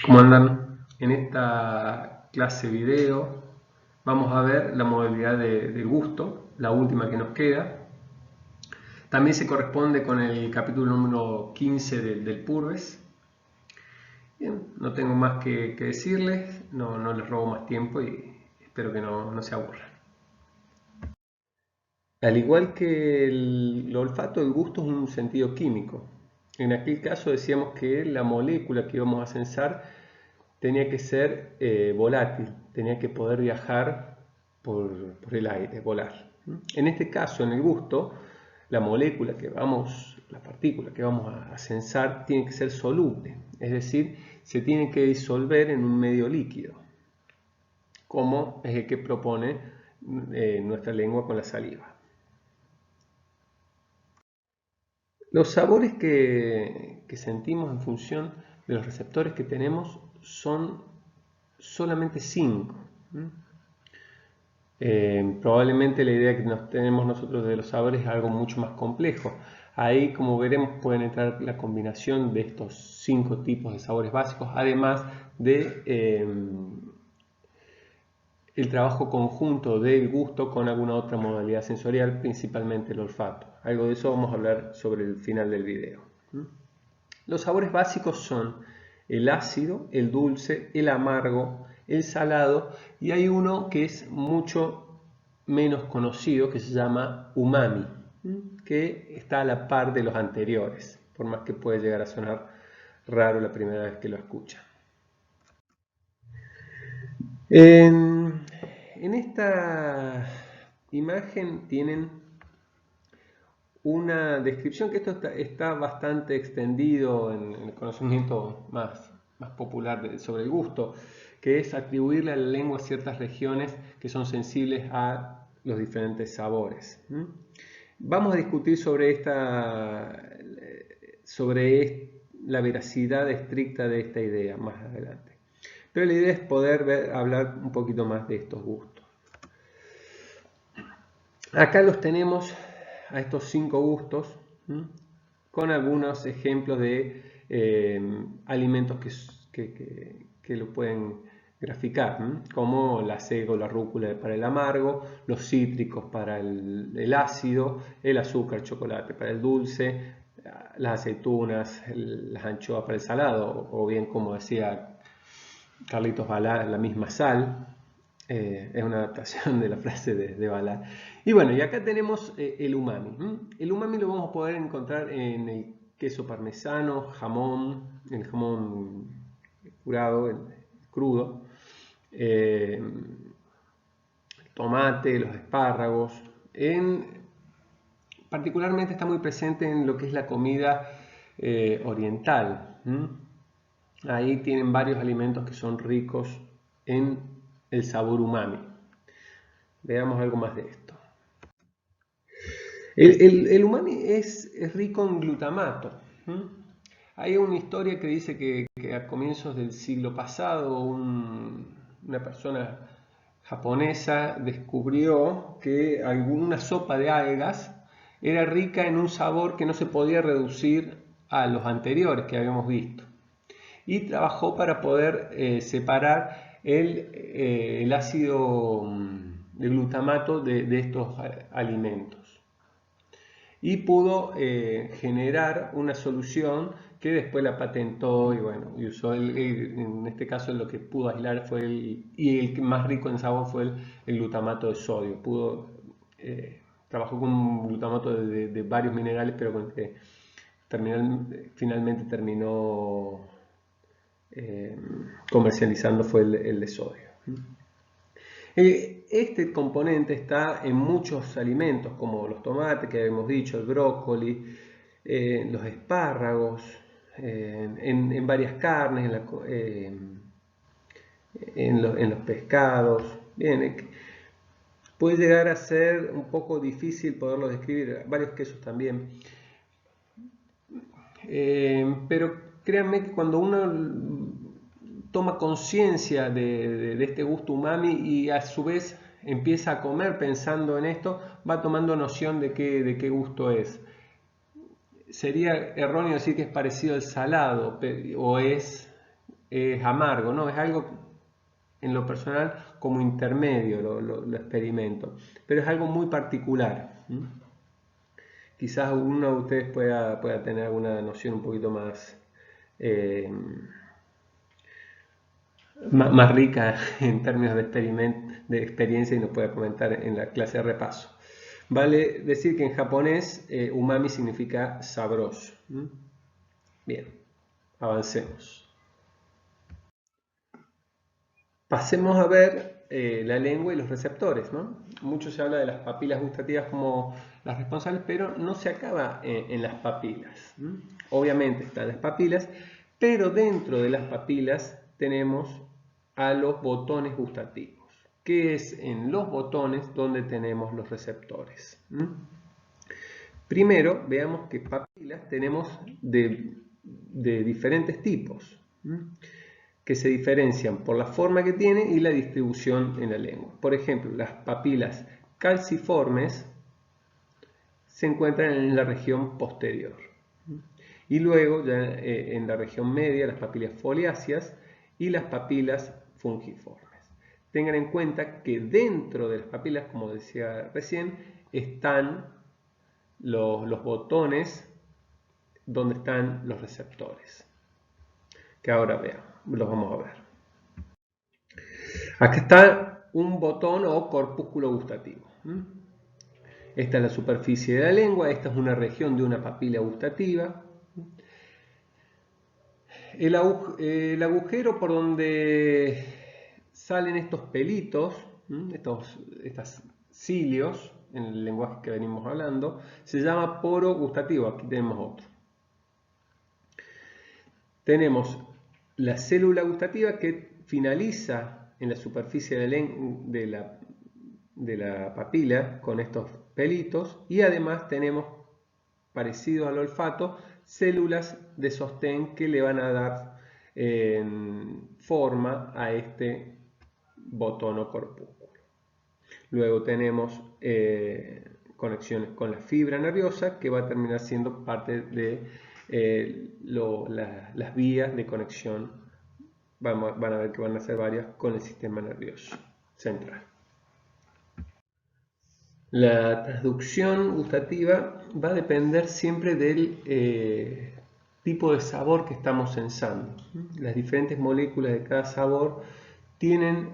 ¿Cómo andan? En esta clase video vamos a ver la modalidad de gusto, la última que nos queda. También se corresponde con el capítulo número 15 del Purves. Bien, no tengo más que decirles, no les robo más tiempo y espero que no se aburran. Al igual que el olfato, el gusto es un sentido químico. En aquel caso decíamos que la molécula que íbamos a censar tenía que ser volátil, tenía que poder viajar por el aire, volar. En este caso, en el gusto, la molécula la partícula que vamos a censar tiene que ser soluble, es decir, se tiene que disolver en un medio líquido, como es el que propone nuestra lengua con la saliva. Los sabores que sentimos en función de los receptores que tenemos son solamente 5. Probablemente la idea que nos tenemos nosotros de los sabores es algo mucho más complejo. Ahí, como veremos, pueden entrar la combinación de estos 5 tipos de sabores básicos, además de el trabajo conjunto del gusto con alguna otra modalidad sensorial, principalmente el olfato. Algo de eso vamos a hablar sobre el final del video. Los sabores básicos son el ácido, el dulce, el amargo, el salado, y hay uno que es mucho menos conocido que se llama umami, que está a la par de los anteriores, por más que puede llegar a sonar raro la primera vez que lo escuchan. En esta imagen tienen una descripción que esto está bastante extendido en el conocimiento más popular sobre el gusto, que es atribuirle a la lengua ciertas regiones que son sensibles a los diferentes sabores. Vamos a discutir sobre la veracidad estricta de esta idea más adelante. Pero la idea es poder hablar un poquito más de estos gustos. Acá los tenemos a estos 5 gustos, con algunos ejemplos de alimentos que lo pueden graficar, como la sega o la rúcula para el amargo, los cítricos para el ácido, el azúcar, el chocolate para el dulce, las aceitunas, las anchoas para el salado, o bien, como decía Carlitos Balá, la misma sal. Es una adaptación de la frase de Balá. Y bueno, y acá tenemos el umami. El umami lo vamos a poder encontrar en el queso parmesano, jamón, el jamón curado, el crudo, tomate, los espárragos. Particularmente está muy presente en lo que es la comida oriental. Ahí tienen varios alimentos que son ricos en el sabor umami. Veamos algo más de esto. El umami es rico en glutamato. Hay una historia que dice que a comienzos del siglo pasado una persona japonesa descubrió que alguna sopa de algas era rica en un sabor que no se podía reducir a los anteriores que habíamos visto. Y trabajó para poder separar el ácido de glutamato de estos alimentos. Y pudo generar una solución que después la patentó y bueno, y usó en este caso lo que pudo aislar fue y el más rico en sabor fue el glutamato de sodio. Trabajó con un glutamato de varios minerales, pero con que finalmente terminó comercializando fue el de sodio. Este componente está en muchos alimentos como los tomates que habíamos dicho, el brócoli, los espárragos, en varias carnes, en los pescados. Bien, puede llegar a ser un poco difícil poderlo describir, varios quesos también. Pero créanme que cuando uno toma conciencia de este gusto umami y a su vez empieza a comer pensando en esto, va tomando noción de qué gusto es. Sería erróneo decir que es parecido al salado o es es amargo, ¿no? Es algo, en lo personal, como intermedio, lo experimento, pero es algo muy particular. Quizás uno de ustedes pueda tener alguna noción un poquito más rica en términos de experiencia y nos pueda comentar en la clase de repaso. Vale decir que en japonés umami significa sabroso. Bien, avancemos. Pasemos a ver la lengua y los receptores, ¿no? Mucho se habla de las papilas gustativas como las responsables, pero no se acaba en las papilas. Obviamente están las papilas, pero dentro de las papilas tenemos a los botones gustativos, que es en los botones donde tenemos los receptores. Primero, veamos que papilas tenemos de diferentes tipos, que se diferencian por la forma que tiene y la distribución en la lengua. Por ejemplo, las papilas calciformes se encuentran en la región posterior. Y luego, ya en la región media, las papilas foliáceas y las papilas fungiformes. Tengan en cuenta que dentro de las papilas, como decía recién, están los botones donde están los receptores, que ahora veamos, los vamos a ver. Acá está un botón o corpúsculo gustativo. Esta es la superficie de la lengua, esta es una región de una papila gustativa. El agujero por donde salen estos pelitos, estos cilios, en el lenguaje que venimos hablando, se llama poro gustativo. Aquí tenemos otro. Tenemos la célula gustativa que finaliza en la superficie de la papila con estos pelitos, y además tenemos, parecido al olfato, células de sostén que le van a dar forma a este botón o corpúsculo. Luego tenemos conexiones con la fibra nerviosa, que va a terminar siendo parte de las vías de conexión. Van a ver que van a ser varias con el sistema nervioso central. La transducción gustativa va a depender siempre del tipo de sabor que estamos sensando. Las diferentes moléculas de cada sabor tienen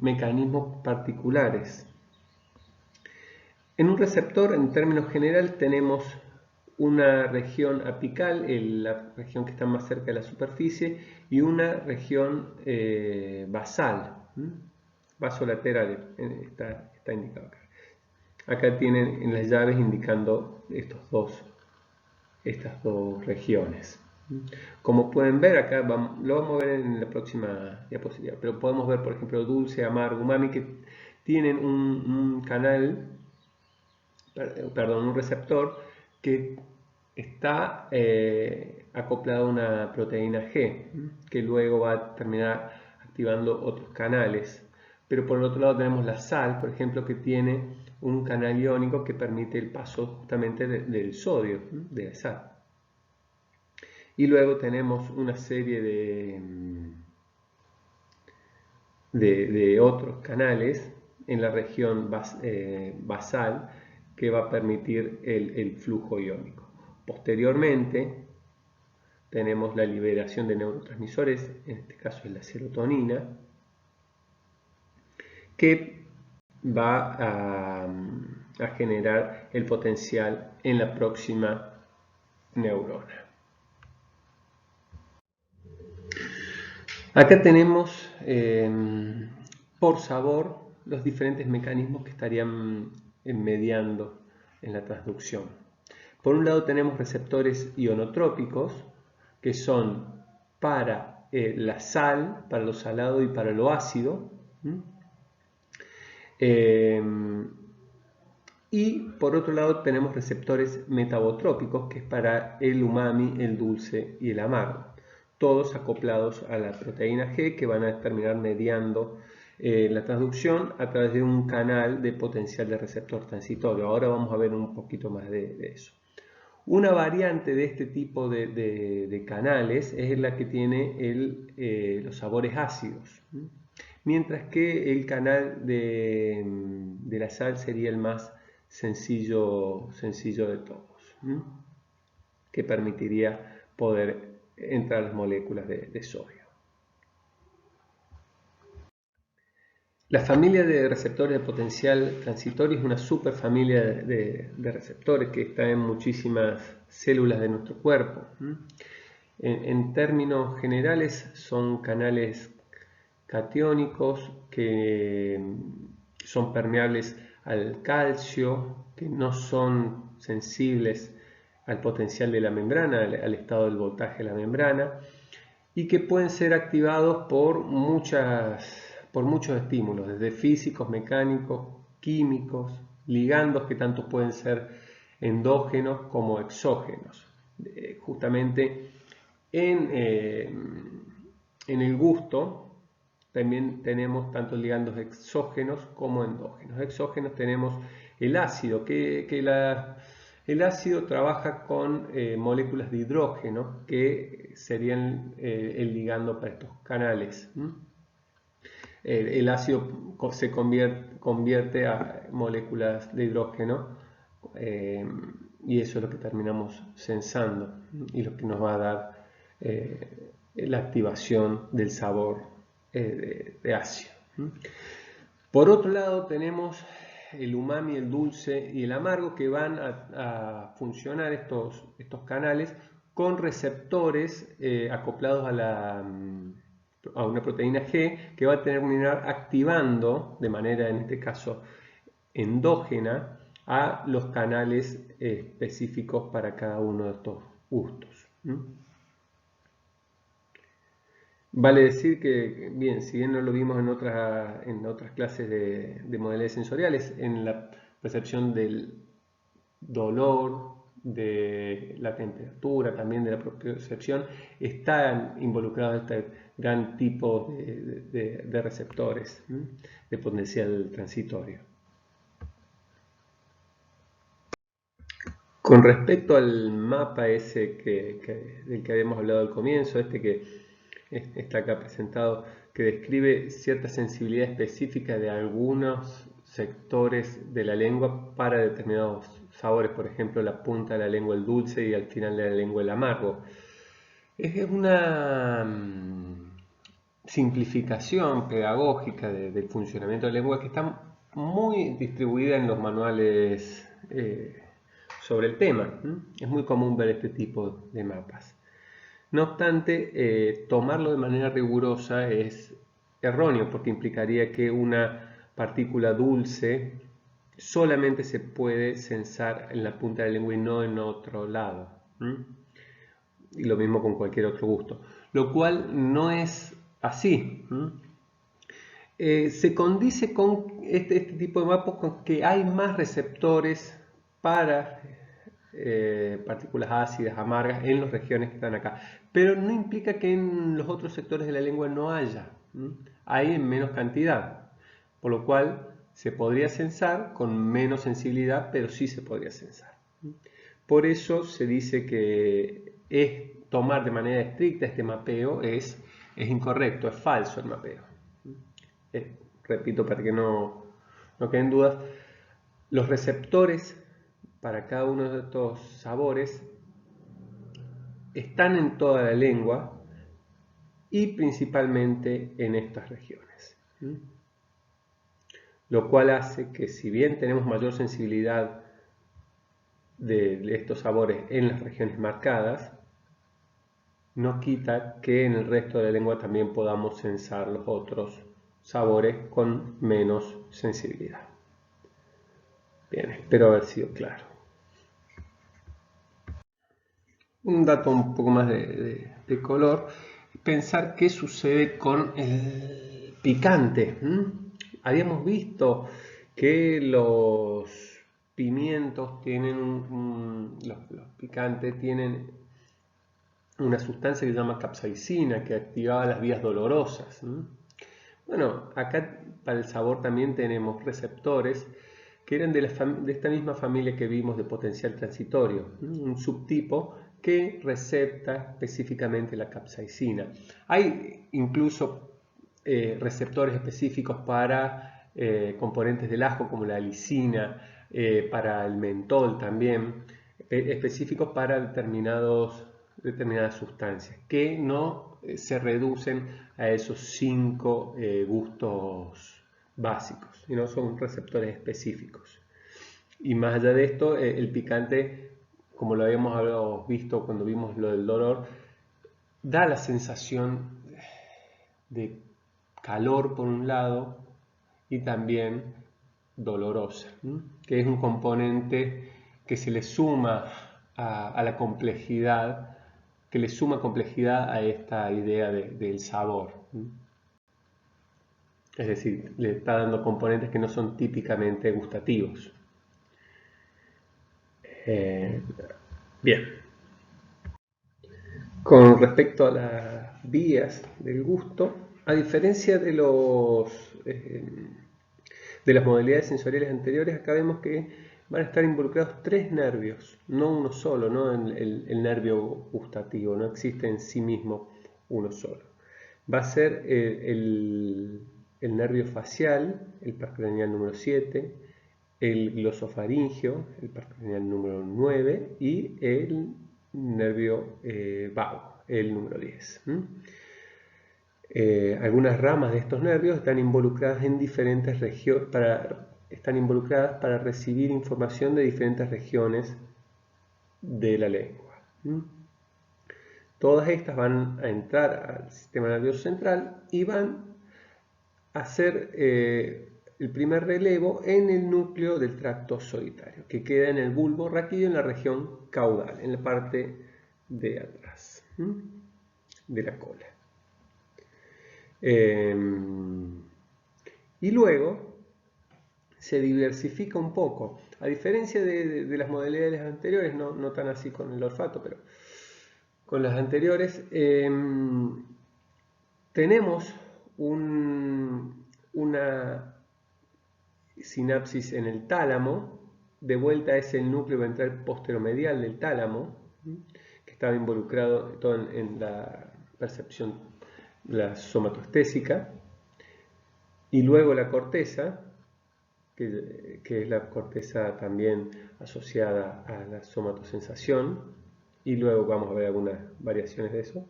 mecanismos particulares. En un receptor, en términos generales, tenemos una región apical, la región que está más cerca de la superficie, y una región basal, basolateral, está indicado acá. Acá tienen en las llaves indicando estas dos regiones. Como pueden ver acá, lo vamos a ver en la próxima diapositiva, pero podemos ver, por ejemplo, dulce, amargo, umami, que tienen un canal, perdón, un receptor que está acoplado a una proteína G, que luego va a terminar activando otros canales. Pero por el otro lado tenemos la sal, por ejemplo, que tiene un canal iónico que permite el paso justamente del sodio, de la sal. Y luego tenemos una serie de otros canales en la región basal que va a permitir el flujo iónico. Posteriormente tenemos la liberación de neurotransmisores, en este caso es la serotonina, que va a generar el potencial en la próxima neurona. Acá tenemos por sabor los diferentes mecanismos que estarían mediando en la transducción. Por un lado tenemos receptores ionotrópicos, que son para la sal, para lo salado y para lo ácido. Y por otro lado tenemos receptores metabotrópicos, que es para el umami, el dulce y el amargo. Todos acoplados a la proteína G, que van a terminar mediando la transducción a través de un canal de potencial de receptor transitorio. Ahora vamos a ver un poquito más de eso. Una variante de este tipo de canales es la que tiene los sabores ácidos, mientras que el canal de la sal sería el más sencillo de todos, que permitiría poder entrar las moléculas de sodio. La familia de receptores de potencial transitorio es una superfamilia de receptores que está en muchísimas células de nuestro cuerpo. En términos generales son canales catiónicos que son permeables al calcio, que no son sensibles al potencial de la membrana, al estado del voltaje de la membrana, y que pueden ser activados por muchos estímulos, desde físicos, mecánicos, químicos, ligandos que tanto pueden ser endógenos como exógenos. Justamente en el gusto también tenemos tanto ligandos exógenos como endógenos. Exógenos tenemos el ácido, el ácido trabaja con moléculas de hidrógeno que serían el ligando para estos canales. El ácido se convierte a moléculas de hidrógeno y eso es lo que terminamos sensando y lo que nos va a dar la activación del sabor de ácido. Por otro lado tenemos el umami, el dulce y el amargo que van a funcionar estos canales con receptores acoplados a una proteína G que va a terminar activando de manera, en este caso, endógena a los canales específicos para cada uno de estos gustos. Vale decir que, bien, si bien no lo vimos en otras clases de modalidades sensoriales, en la percepción del dolor, de la temperatura, también de la percepción, están involucrados este gran tipo de receptores de potencial transitorio. Con respecto al mapa ese del que habíamos hablado al comienzo, que está acá presentado, que describe cierta sensibilidad específica de algunos sectores de la lengua para determinados sabores, por ejemplo la punta de la lengua el dulce y al final de la lengua el amargo. Es una simplificación pedagógica del funcionamiento de la lengua que está muy distribuida en los manuales sobre el tema. Es muy común ver este tipo de mapas. No obstante, tomarlo de manera rigurosa es erróneo porque implicaría que una partícula dulce solamente se puede sensar en la punta de la lengua y no en otro lado. Y lo mismo con cualquier otro gusto, lo cual no es así. Se condice con este tipo de mapas con que hay más receptores para partículas ácidas, amargas en las regiones que están acá, pero no implica que en los otros sectores de la lengua no haya, hay en menos cantidad, por lo cual se podría sensar con menos sensibilidad, pero sí se podría sensar. Por eso se dice que tomar de manera estricta este mapeo es incorrecto, es falso el mapeo. Repito para que no queden dudas, los receptores para cada uno de estos sabores están en toda la lengua y principalmente en estas regiones. Lo cual hace que si bien tenemos mayor sensibilidad de estos sabores en las regiones marcadas, no quita que en el resto de la lengua también podamos sensar los otros sabores con menos sensibilidad. Bien, espero haber sido claro. Un dato un poco más de color, pensar qué sucede con el picante. Habíamos visto que los pimientos tienen, los picantes tienen una sustancia que se llama capsaicina que activaba las vías dolorosas. Bueno, acá para el sabor también tenemos receptores que eran de esta misma familia que vimos de potencial transitorio, un subtipo que recepta específicamente la capsaicina. Hay incluso receptores específicos para componentes del ajo como la lisina, para el mentol también, específicos para determinadas sustancias que no se reducen a esos 5 gustos básicos, sino son receptores específicos. Y más allá de esto, el picante, como lo habíamos visto cuando vimos lo del dolor, da la sensación de calor por un lado y también dolorosa, que es un componente que se le suma a la complejidad, que le suma complejidad a esta idea del sabor. Es decir, le está dando componentes que no son típicamente gustativos. Bien. Con respecto a las vías del gusto, a diferencia de las modalidades sensoriales anteriores, acá vemos que van a estar involucrados 3 nervios, no uno solo, no el nervio gustativo, no existe en sí mismo uno solo. Va a ser el nervio facial, el paracraneal número 7, el glosofaringeo, el paracraneal número 9 y el nervio vago, el número 10. Algunas ramas de estos nervios están involucradas en diferentes regiones, están involucradas para recibir información de diferentes regiones de la lengua. Todas estas van a entrar al sistema nervioso central y van a hacer el primer relevo en el núcleo del tracto solitario, que queda en el bulbo raquídeo en la región caudal, en la parte de atrás de la cola. Y luego se diversifica un poco, a diferencia de las modalidades anteriores, no tan así con el olfato, pero con las anteriores, tenemos una sinapsis en el tálamo. De vuelta es el núcleo ventral posteromedial del tálamo, que estaba involucrado todo en la percepción, la somatoestésica, y luego la corteza, que es la corteza también asociada a la somatosensación, y luego vamos a ver algunas variaciones de eso.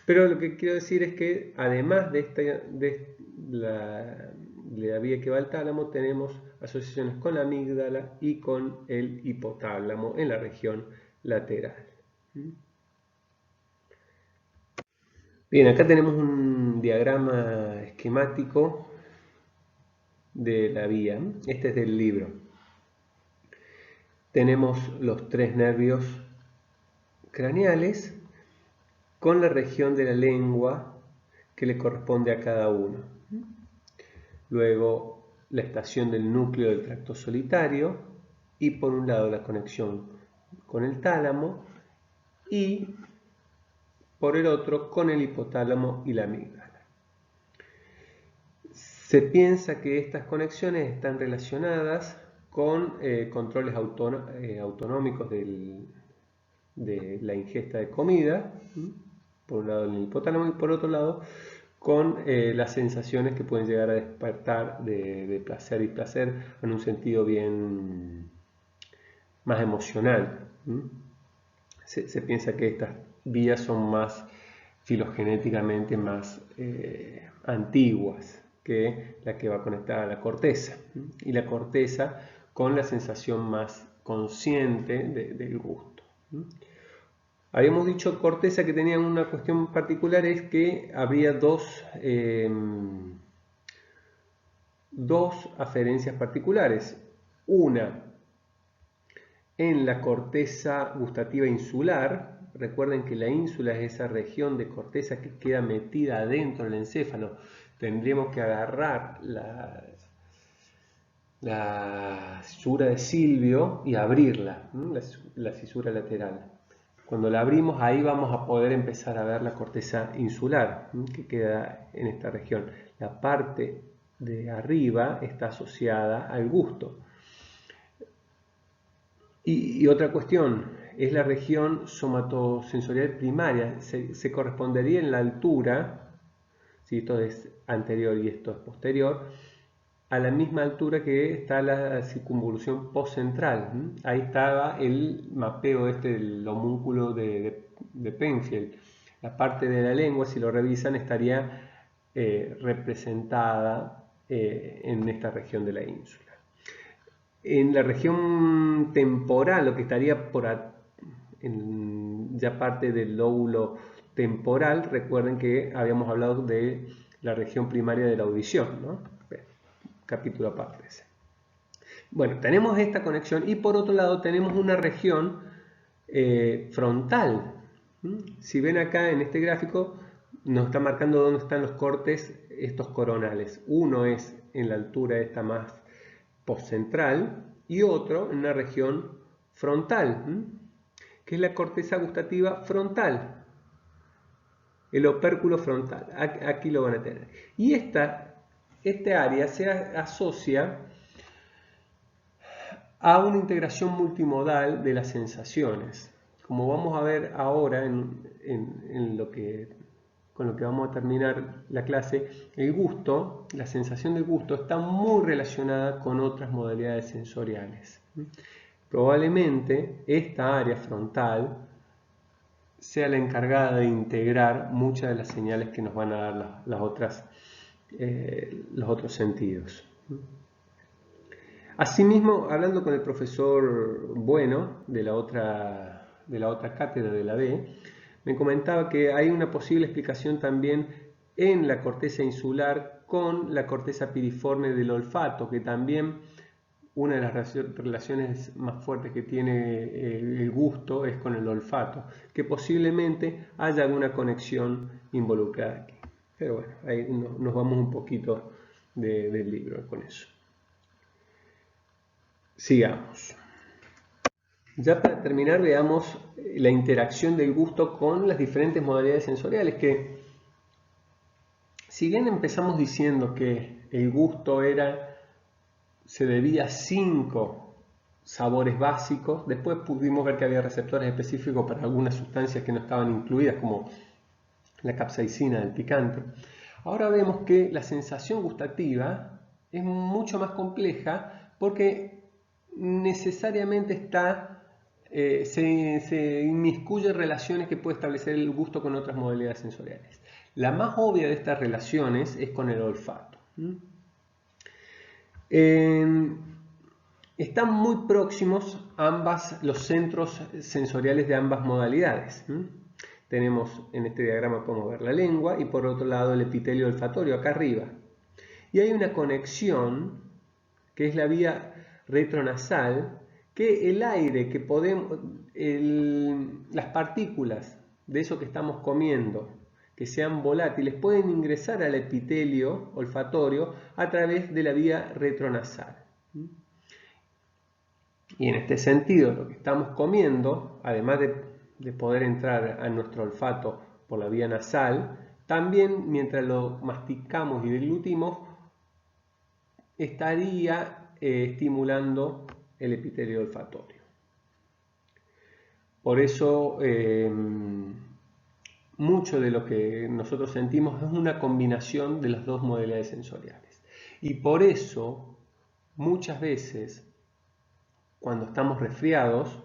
Pero lo que quiero decir es que además de la vía que va al tálamo, tenemos asociaciones con la amígdala y con el hipotálamo en la región lateral. Bien, acá tenemos un diagrama esquemático de la vía. Este es del libro. Tenemos los 3 nervios craneales con la región de la lengua que le corresponde a cada uno. Luego la estación del núcleo del tracto solitario y por un lado la conexión con el tálamo y por el otro con el hipotálamo y la amígdala. Se piensa que estas conexiones están relacionadas con controles autonómicos de la ingesta de comida, por un lado en el hipotálamo y por otro lado con las sensaciones que pueden llegar a despertar de placer y placer en un sentido bien más emocional. Se piensa que estas vías son más filogenéticamente más antiguas que la que va conectada a la corteza, y la corteza con la sensación más consciente del gusto. Habíamos dicho corteza que tenía una cuestión particular, es que había dos aferencias particulares. Una en la corteza gustativa insular. Recuerden que la ínsula es esa región de corteza que queda metida adentro del encéfalo. Tendríamos que agarrar la cisura de Silvio y abrirla, la cisura lateral. Cuando la abrimos, ahí vamos a poder empezar a ver la corteza insular, que queda en esta región. La parte de arriba está asociada al gusto. Y otra cuestión, es la región somatosensorial primaria. Se correspondería en la altura, si esto es anterior y esto es posterior, a la misma altura que está la circunvolución postcentral. Ahí estaba el mapeo del homúnculo de Penfield. La parte de la lengua, si lo revisan, estaría representada en esta región de la ínsula. En la región temporal, lo que estaría ya parte del lóbulo temporal, recuerden que habíamos hablado de la región primaria de la audición, ¿no? Capítulo aparte ese. Bueno, tenemos esta conexión y por otro lado tenemos una región frontal. Si ven acá en este gráfico, nos está marcando dónde están los cortes estos coronales. Uno es en la altura esta más postcentral y otro en una región frontal, que es la corteza gustativa frontal, el opérculo frontal. Aquí lo van a tener. Y este área se asocia a una integración multimodal de las sensaciones. Como vamos a ver ahora con lo que vamos a terminar la clase, el gusto, la sensación del gusto está muy relacionada con otras modalidades sensoriales. Probablemente esta área frontal sea la encargada de integrar muchas de las señales que nos van a dar los otros sentidos. Asimismo, hablando con el profesor Bueno de la otra cátedra de la B, me comentaba que hay una posible explicación también en la corteza insular con la corteza piriforme del olfato, que también una de las relaciones más fuertes que tiene el gusto es con el olfato, que posiblemente haya alguna conexión involucrada aquí. Pero bueno, ahí nos vamos un poquito del libro con eso. Sigamos. Ya para terminar, veamos la interacción del gusto con las diferentes modalidades sensoriales, que si bien empezamos diciendo que el gusto se debía a 5 sabores básicos, después pudimos ver que había receptores específicos para algunas sustancias que no estaban incluidas, como la capsaicina del picante. Ahora vemos que la sensación gustativa es mucho más compleja porque necesariamente se inmiscuye relaciones que puede establecer el gusto con otras modalidades sensoriales. La más obvia de estas relaciones es con el olfato. Están muy próximos los centros sensoriales de ambas modalidades. Tenemos en este diagrama, podemos ver la lengua y por otro lado el epitelio olfatorio acá arriba. Y hay una conexión que es la vía retronasal, que el aire que las partículas de eso que estamos comiendo, que sean volátiles, pueden ingresar al epitelio olfatorio a través de la vía retronasal. Y en este sentido, lo que estamos comiendo, además de poder entrar a nuestro olfato por la vía nasal, también mientras lo masticamos y deglutimos, estaría estimulando el epitelio olfatorio. Por eso, mucho de lo que nosotros sentimos es una combinación de las dos modalidades sensoriales. Y por eso, muchas veces, cuando estamos resfriados,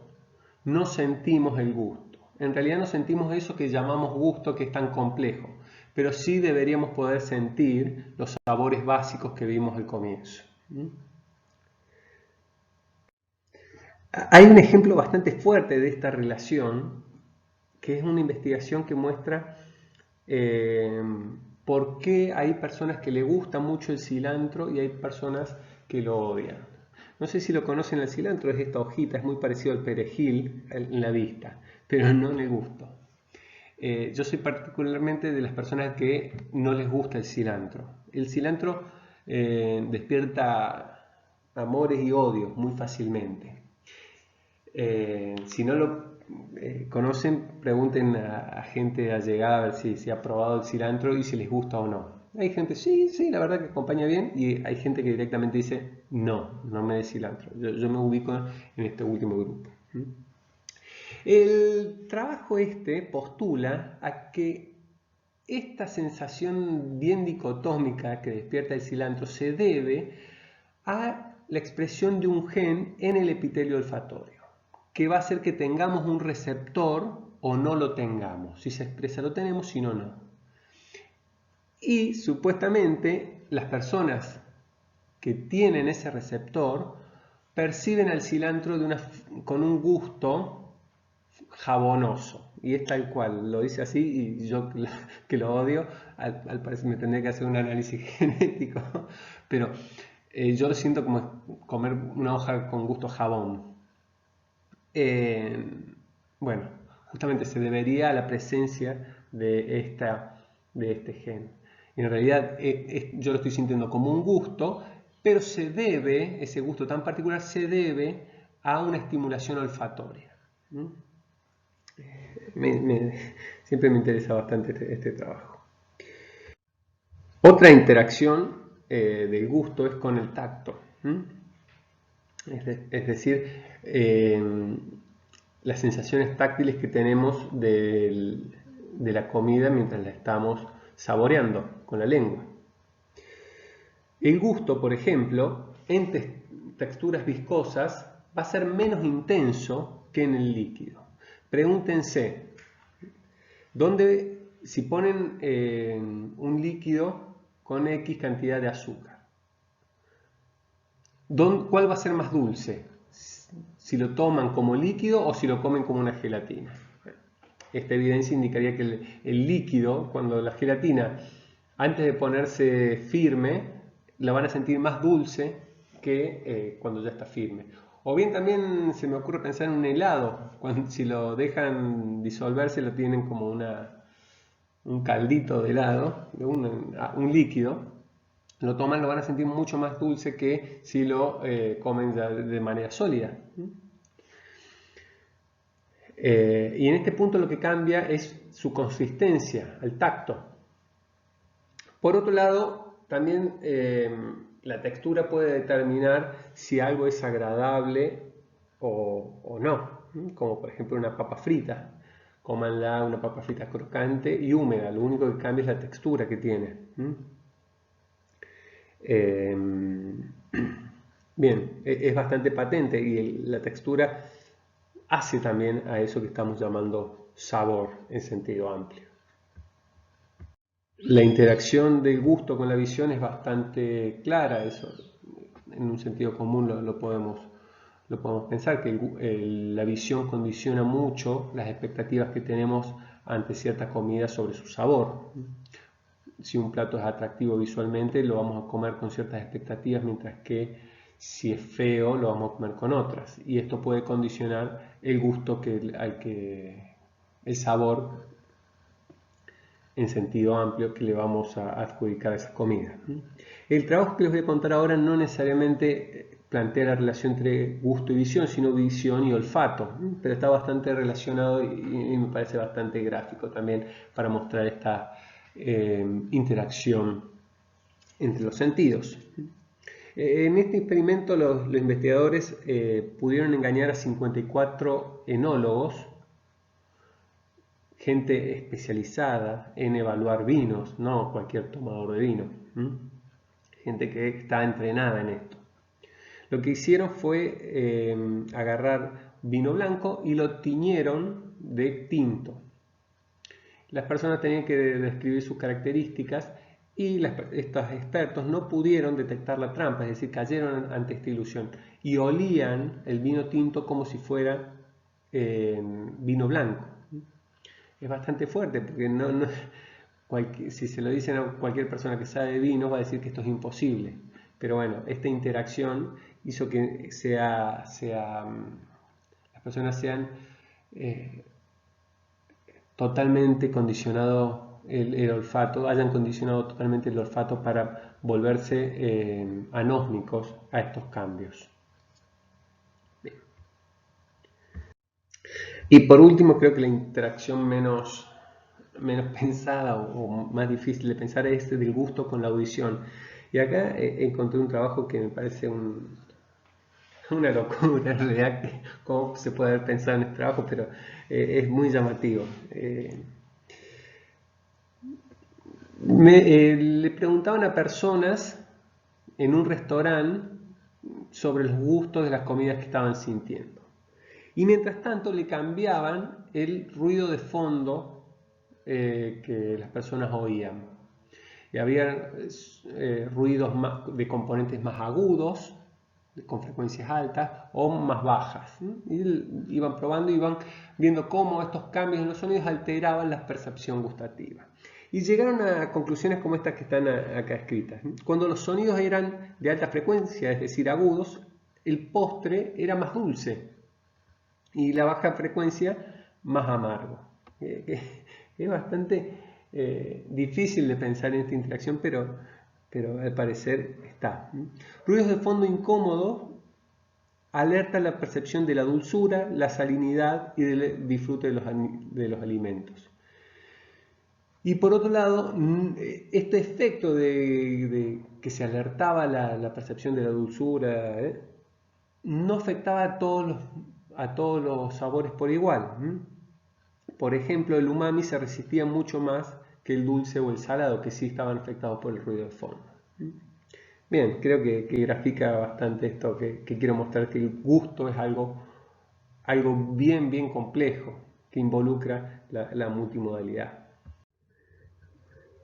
no sentimos el gusto. En realidad no sentimos eso que llamamos gusto, que es tan complejo, pero sí deberíamos poder sentir los sabores básicos que vimos al comienzo. Hay un ejemplo bastante fuerte de esta relación, que es una investigación que muestra por qué hay personas que le gusta mucho el cilantro y hay personas que lo odian. No sé si lo conocen, el cilantro es esta hojita, es muy parecido al perejil en la vista, pero no en el gusto. Yo soy particularmente de las personas que no les gusta el cilantro. El cilantro despierta amores y odios muy fácilmente. Si no lo conocen, pregunten a gente allegada a ver si ha probado el cilantro y si les gusta o no. Hay gente, sí, sí, la verdad que acompaña bien, y hay gente que directamente dice, no, no me des cilantro. Yo me ubico en este último grupo. El trabajo este postula a que esta sensación bien dicotómica que despierta el cilantro se debe a la expresión de un gen en el epitelio olfatorio, que va a hacer que tengamos un receptor o no lo tengamos. Si se expresa lo tenemos, si no, no. Y supuestamente las personas que tienen ese receptor perciben al cilantro con un gusto jabonoso. Y es tal cual, lo dice así, y yo que lo odio, al parecer me tendría que hacer un análisis genético, pero yo lo siento como comer una hoja con gusto jabón. Eh, bueno, justamente se debería a la presencia de este gen. Y en realidad yo lo estoy sintiendo como un gusto, pero ese gusto tan particular se debe a una estimulación olfatoria. ¿Mm? Siempre me interesa bastante este trabajo. Otra interacción del gusto es con el tacto. Es decir, las sensaciones táctiles que tenemos de la comida mientras la estamos saboreando con la lengua. El gusto, por ejemplo, en texturas viscosas va a ser menos intenso que en el líquido. Pregúntense, si ponen un líquido con X cantidad de azúcar, ¿cuál va a ser más dulce? Si lo toman como líquido o si lo comen como una gelatina. Esta evidencia indicaría que el líquido, cuando la gelatina, antes de ponerse firme, la van a sentir más dulce que cuando ya está firme. O bien también se me ocurre pensar en un helado, si lo dejan disolverse lo tienen como un caldito de helado, un líquido, lo toman, lo van a sentir mucho más dulce que si lo comen ya de manera sólida. Y en este punto lo que cambia es su consistencia al tacto. Por otro lado, también la textura puede determinar si algo es agradable o no, como por ejemplo una papa frita. Cómanla una papa frita crocante y húmeda, lo único que cambia es la textura que tiene. Bien, es bastante patente y la textura hace también a eso que estamos llamando sabor en sentido amplio. La interacción del gusto con la visión es bastante clara, eso en un sentido común lo podemos pensar, que la visión condiciona mucho las expectativas que tenemos ante cierta comida sobre su sabor. Si un plato es atractivo visualmente, lo vamos a comer con ciertas expectativas, mientras que si es feo, lo vamos a comer con otras. Y esto puede condicionar el gusto el sabor en sentido amplio que le vamos a adjudicar a esa comida. El trabajo que les voy a contar ahora no necesariamente plantea la relación entre gusto y visión, sino visión y olfato, pero está bastante relacionado y me parece bastante gráfico también para mostrar esta interacción entre los sentidos. En este experimento los investigadores pudieron engañar a 54 enólogos, gente especializada en evaluar vinos, no cualquier tomador de vino, gente que está entrenada en esto. Lo que hicieron fue agarrar vino blanco y lo tiñeron de tinto. Las personas tenían que describir sus características y estos expertos no pudieron detectar la trampa, es decir, cayeron ante esta ilusión y olían el vino tinto como si fuera vino blanco. Es bastante fuerte porque si se lo dicen a cualquier persona que sabe de vino va a decir que esto es imposible. Pero bueno, esta interacción hizo que las personas sean totalmente condicionado el olfato, hayan condicionado totalmente el olfato para volverse anósmicos a estos cambios. Bien. Y por último, creo que la interacción menos menos pensada o más difícil de pensar es del gusto con la audición. Y acá encontré un trabajo que me parece una locura en realidad, cómo se puede haber pensado en este trabajo, pero es muy llamativo. Le preguntaban a personas en un restaurante sobre los gustos de las comidas que estaban sintiendo. Y mientras tanto le cambiaban el ruido de fondo que las personas oían. Y había ruidos de componentes más agudos, con frecuencias altas, o más bajas. Y iban probando y iban viendo cómo estos cambios en los sonidos alteraban la percepción gustativa. Y llegaron a conclusiones como estas que están acá escritas. Cuando los sonidos eran de alta frecuencia, es decir, agudos, el postre era más dulce y la baja frecuencia más amargo. Es bastante difícil de pensar en esta interacción, pero al parecer está. Ruidos de fondo incómodos alertan la percepción de la dulzura, la salinidad y del disfrute de los alimentos. Y por otro lado, este efecto de que se alertaba la percepción de la dulzura, no afectaba a todos los sabores por igual. Por ejemplo, el umami se resistía mucho más que el dulce o el salado, que sí estaban afectados por el ruido de fondo. Bien, creo que grafica bastante esto que quiero mostrar, que el gusto es algo bien complejo, que involucra la multimodalidad.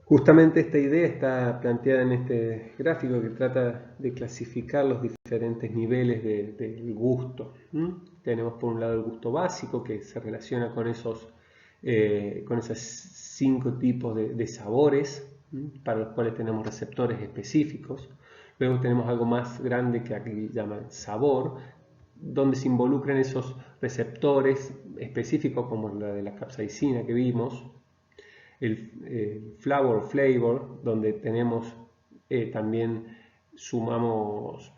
Justamente esta idea está planteada en este gráfico que trata de clasificar los diferentes niveles del gusto. Tenemos por un lado el gusto básico, que se relaciona con esos 5 tipos de sabores, para los cuales tenemos receptores específicos. Luego tenemos algo más grande que aquí llaman sabor, donde se involucran esos receptores específicos como la de la capsaicina que vimos. El flavor, donde tenemos también sumamos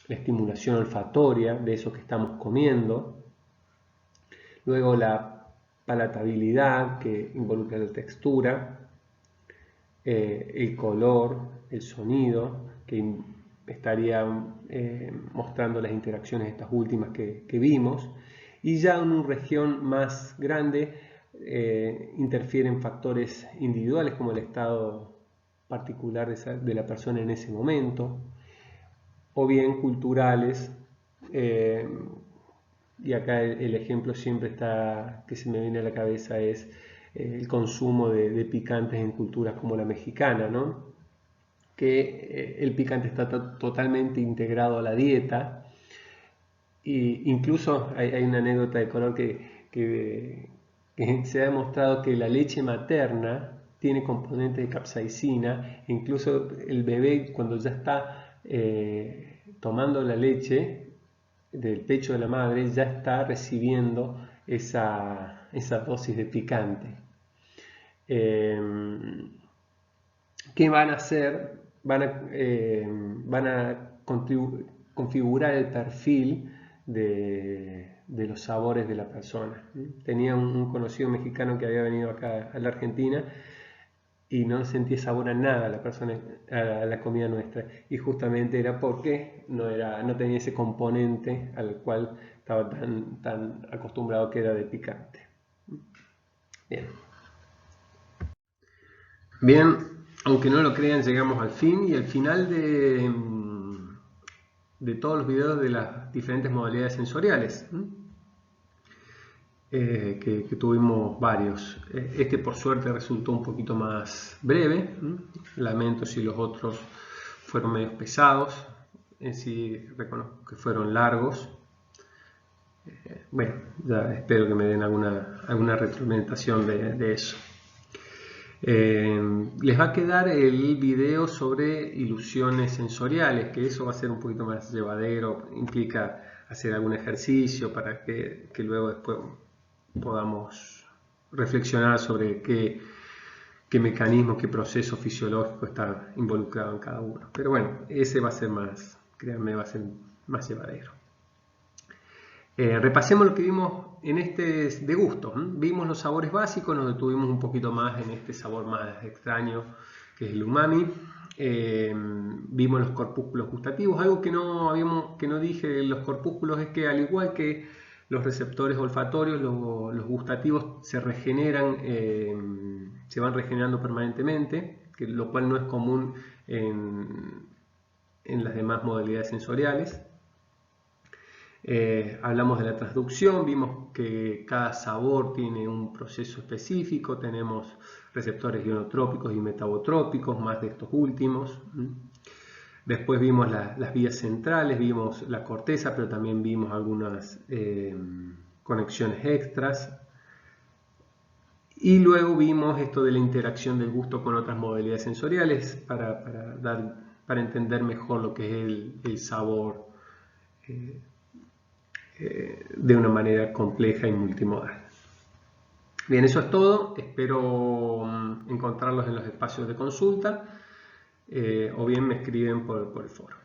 la estimulación olfatoria de eso que estamos comiendo. Luego la palatabilidad, que involucra la textura, el color, el sonido, que estaría mostrando las interacciones estas últimas que vimos. Y ya en una región más grande interfieren factores individuales como el estado particular de la persona en ese momento, o bien culturales, y acá el ejemplo siempre que se me viene a la cabeza es el consumo de picantes en culturas como la mexicana, ¿no? Que el picante está totalmente integrado a la dieta, e incluso hay una anécdota de color que se ha demostrado que la leche materna tiene componentes de capsaicina, incluso el bebé cuando ya está tomando la leche del pecho de la madre ya está recibiendo esa dosis de picante. ¿Qué van a hacer? Van a configurar el perfil de los sabores de la persona. Tenía un conocido mexicano que había venido acá a la Argentina y no sentía sabor a nada a la comida nuestra, y justamente era porque no tenía ese componente al cual estaba tan acostumbrado, que era de picante. Bien, aunque no lo crean, llegamos al fin y al final de todos los videos de las diferentes modalidades sensoriales. Que tuvimos varios. Este por suerte resultó un poquito más breve. Lamento si los otros fueron medio pesados. En sí reconozco que fueron largos. Bueno, ya espero que me den alguna retroalimentación de eso. Les va a quedar el video sobre ilusiones sensoriales, que eso va a ser un poquito más llevadero, implica hacer algún ejercicio para que luego después podamos reflexionar sobre qué mecanismo, qué proceso fisiológico está involucrado en cada uno. Pero bueno, ese va a ser más, créanme, va a ser más llevadero. Repasemos lo que vimos en este de gusto. Vimos los sabores básicos, nos detuvimos un poquito más en este sabor más extraño que es el umami. Vimos los corpúsculos gustativos. Algo que no dije de los corpúsculos es que, al igual que los receptores olfatorios, los gustativos se regeneran, se van regenerando permanentemente, lo cual no es común en las demás modalidades sensoriales. Hablamos de la transducción, vimos que cada sabor tiene un proceso específico, tenemos receptores ionotrópicos y metabotrópicos, más de estos últimos. Después vimos las vías centrales, vimos la corteza, pero también vimos algunas conexiones extras. Y luego vimos esto de la interacción del gusto con otras modalidades sensoriales para entender mejor lo que es el sabor de una manera compleja y multimodal. Bien, eso es todo. Espero encontrarlos en los espacios de consulta o bien me escriben por el foro.